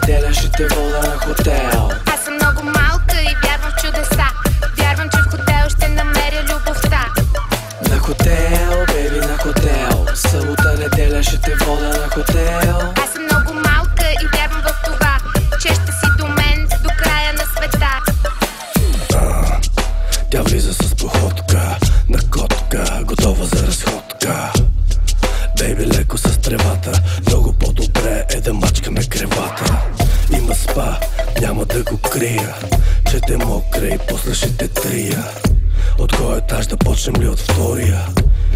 неделя ще те вода на хотел. Аз съм много малка и вярвам в чудеса. Вярвам, че в хотел ще намеря любовта. На хотел, беби, на хотел. Събота, неделя ще те вода на хотел. Аз съм много малка и вярвам в това, че ще си до мен до края на света. Тя влиза с походка на котка, готова за разходка. Бейби, леко с тревата, много по-добре е да мачкаме кревата. Има спа, няма да го крия, че те мокре и после ще те трия. От кой етаж да почнем ли от втория?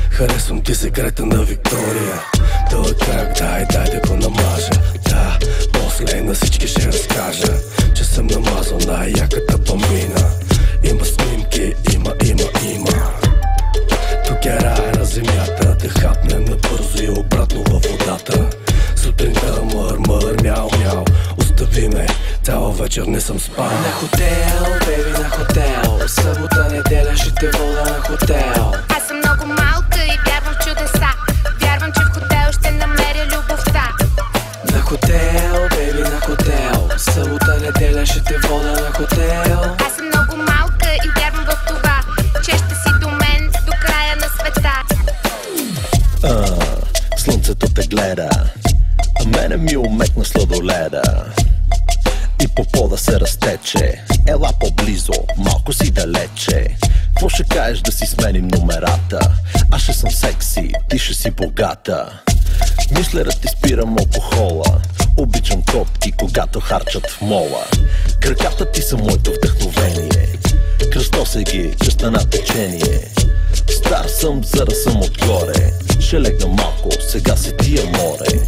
Харесвам ти секрета на Виктория. Той крак, дай да го намажа. Да, после на всички ще разкажа, че съм намазал най-яката бамбина. Има снимки, има. Тук е рай на земята, да хапнем набързо и обратно във водата. Сутринта мър, мяу, остави ме, цяла вечер не съм спал. На хотел, беби, на хотел. Събота, неделя ще те вода на хотел. Аз съм много малка и вярвам в чудеса. Вярвам, че в хотел ще намеря любовта. На хотел, беби, на хотел. Събота, неделя ще те вода на хотел. Аз съм много малка и вярвам в това, че ще си до мен до края на света. Слънцето те гледа, а мене ми умекна сладоледа. И по пода се разтече, ела по-близо, малко си далече. Какво ще кажеш да си сменим номерата? Аз ще съм секси, ти ще си богата. Мисля да ти спирам алкохола. Обичам котки, когато харчат в мола. Краката ти са моето вдъхновение. Кръстося ги, кръста на течение. Стар съм, за да съм отгоре. Ще легна малко, сега се тия море.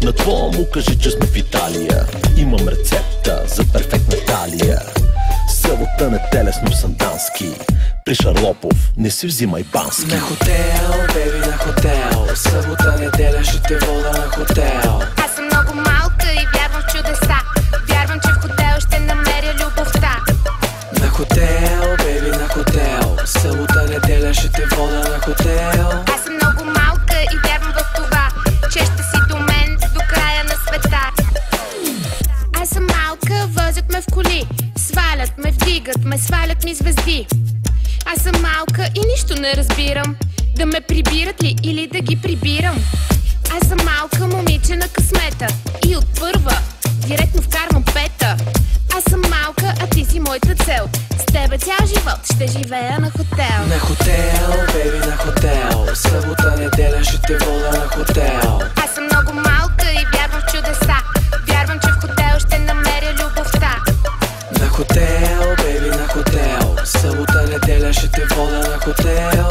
На твоя му кажи, че сме в Италия. Имам рецепта за перфектна талия. Събота, неделя сме в Сандански. При Шарлопов не си взимай бански. На хотел, беби, на хотел. Събота, неделя ще те вода на хотел. Аз съм много малка и вярвам в чудеса. Вярвам, че в хотел ще намеря любовта. На хотел, беби, на хотел. Събота, неделя ще те вода на хотел. Аз съм много малка и вярвам в това, че ще си до мен до края на света. Аз съм малка, возят ме в коли. Свалят ме, вдигат ме, свалят ми звезди. Аз съм малка и нищо не разбирам. Да ме прибират ли или да ги прибирам? Аз съм малка момиче на късмета и от първа директно вкарвам пета. Аз съм малка, а ти си моята цел. С тебе цял живот ще живея на хотел. На хотел, беби, на хотел. Събота, неделя ще те вода на хотел. Аз съм много малка и вярвам в чудеса. Вярвам, че в хотел ще намеря любовта. На хотел, беби, на хотел. Събота, неделя ще те вода на хотел.